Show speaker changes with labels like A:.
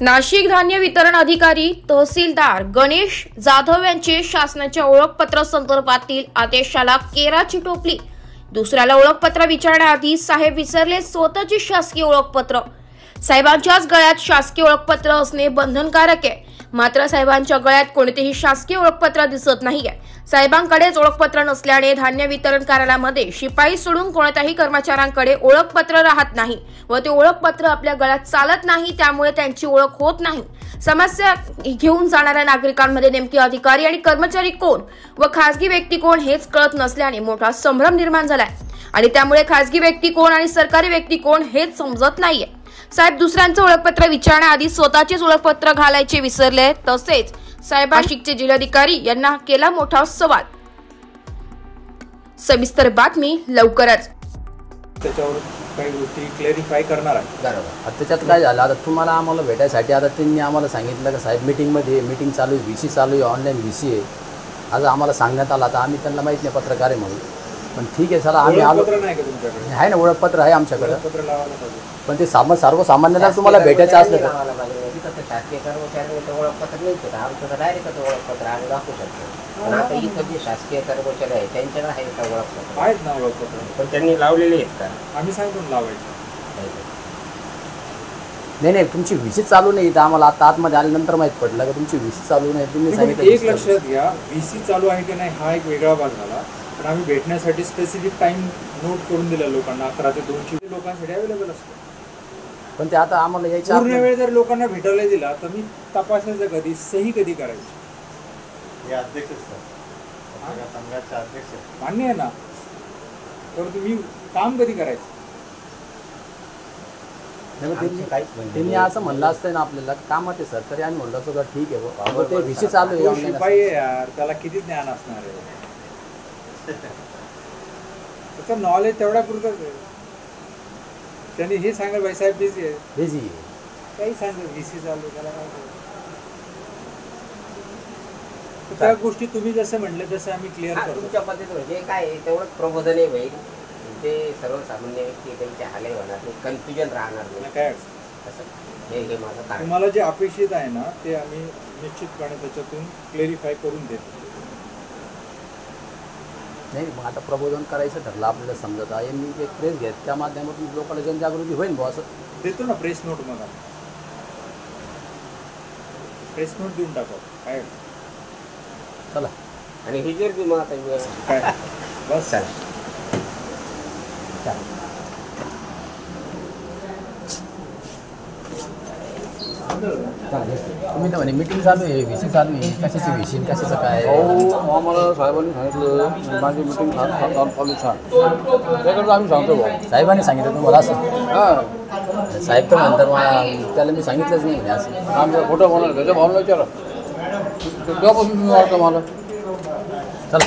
A: नाशिक धान्य वितरण अधिकारी तहसीलदार गणेश जाधव यांचे शासनाच्या ओळखपत्र संदर्भातील आदेशाला केराची टोपली। दुसऱ्याला ओळखपत्र विचारण्याआधी साहेब विसरले स्वतःची शासकीय ओळखपत्र। साहेबांच्याच गळ्यात शासकीय ओळखपत्र असणे बंधनकारक आहे, मात्र साहेबांच्या गळ्यात कोणतेही शासकीय ओळखपत्र दिसत नाहीये। साहेबांकडेच ओळखपत्र नसल्याने धान्य वितरण कार्यालयामध्ये शिपाई सोडून कोणत्याही कर्मचाऱ्यांकडे ओळखपत्र राहत नाही व ते ओळखपत्र आपल्या गळ्यात चालत नाही, त्यामुळे त्यांची ओळख होत नाही। समस्या घेऊन जाणाऱ्या नागरिकांमध्ये नेमके अधिकारी आणि कर्मचारी कोण व खासगी व्यक्ती कोण हेच कळत नसल्याने मोठा संभ्रम निर्माण झालाय आणि त्यामुळे खासगी व्यक्ती कोण आणि सरकारी व्यक्ती कोण हेच समजत नाहीये। साहेब दुसऱ्यांचं ओळखपत्र विचारण्याआधी स्वतःचेच ओळखपत्र घालायचे विसरले, तसेच साहेब नाशिकचे जिल्हाधिकारी यांना केला मोठा सवाल। सविस्तर बातमी लवकरच।
B: त्याच्यावर काही गोष्टी क्लॅरिफाय करणार आहे।
C: बरोबर। त्याच्यात काय झालं, आता तुम्हाला आम्हाला भेटायसाठी आता त्यांनी आम्हाला सांगितलं की साहेब मीटिंग चालू आहे, VC चालू आहे, ऑनलाईन VC आहे। आज आम्हाला सांगण्यात आलं, आता आम्ही त्यांना माहित नाही पत्रकार आहे म्हणून, पण ठीक आहे चला आम्ही आलो।
B: ओळखपत्र नाही का तुमच्याकडे? आहे
C: ना, ओळखपत्र आहे आमच्याकडे,
B: ओळखपत्र लावायला पाहिजे।
C: पण ते सर्वसामान्यांना तुम्हाला भेटायचं असलं तर
D: शासकीय कर्मचारी ओळखपत्र नाही, आमचं डायरेक्ट ओळखपत्र आम्ही दाखवू शकतो। पण आता इथं जे शासकीय कर्मचारी आहे त्यांच्याकडे आहे का ओळखपत्र?
B: आहेत ना ओळखपत्र,
D: पण त्यांनी लावलेले आहेत का?
B: आम्ही सांगतो ना लावायचं।
C: नाही तुमची VC चालू नाही, तर आम्हाला आता आतमध्ये आल्यानंतर माहित पडलं की तुमची VC चालू नाही। तुम्ही सांगितलं
B: एक लक्षात घ्या, VC चालू आहे की नाही हा एक वेगळा भाग झाला, पण आम्ही भेटण्यासाठी स्पेसिफिक टाइम नोट करून दिला लोकांना, 11 ते 2 ची लोकांसाठी अवेलेबल असतो।
C: पण ते आता आम्हाला यायच्या
B: पूर्ण वेळ जर लोकांना भेटायला दिला तर मी तपासायचं कधी, सही कधी करायची?
E: हे अध्यक्ष संघाचे अध्यक्ष
B: मान्य आहे ना, तर तुम्ही काम कधी करायचं?
C: त्यांनी असं म्हणलं असतं ना आपल्याला कामात आहे सर, तरी आम्ही म्हणलं असं ठीक आहे बाबा, ते VC चालू आहे।
B: शिपाई आहे यार, त्याला किती ज्ञान असणार आहे? त्याचं नॉलेज तेवढ्या पुरतच आहे। त्यांनी हे सांगा भाई साहेब बिझी आहे, काही सांगा VC चालू, त्याला काय त्या गोष्टी तुम्ही जसं म्हणले तसं आम्ही क्लिअर करतो।
D: तुमच्या पद्धतीने जे काय तेवढं प्रबोधन होईल, ते सर्वसामान्य व्यक्ती त्यांच्या हालही होणार नाही, कन्फ्युजन राहणार नाही।
B: काय
D: हे माझं कारण।
B: तुम्हाला जे अपेक्षित आहे ना ते आम्ही निश्चितपणे त्याच्यातून क्लेरिफाय करून देतो।
C: नाही मग आता प्रबोधन करायचं ठरलं आपल्याला, समजत आहे मी एक प्रेस घेत, त्या माध्यमातून लोकांना जनजागृती होईल बुवा असं
B: देतो ना प्रेस नोट। मला प्रेस नोट देऊन टाका, काय
C: चला।
D: आणि ही जर बी
B: काय बस
D: चला
C: तुम्ही तर म्हणे मीटिंग चालू आहे, VC चालू आहे, कशाची VC कशाचं काय?
F: हो आम्हाला साहेबांनी सांगितलं माझी मीटिंग चालू छान, त्याकडं आम्ही सांगतो भाऊ।
C: साहेबांनी सांगितलं तुम्हाला असं?
F: हां
C: साहेब तर म्हणतात मला, त्याला मी सांगितलंच नाही म्हणे असं।
F: आमचं खोटं बोलणार, त्याच्या भावना विचारा, तेव्हापासून तुम्ही वाटतं मला।
C: चला।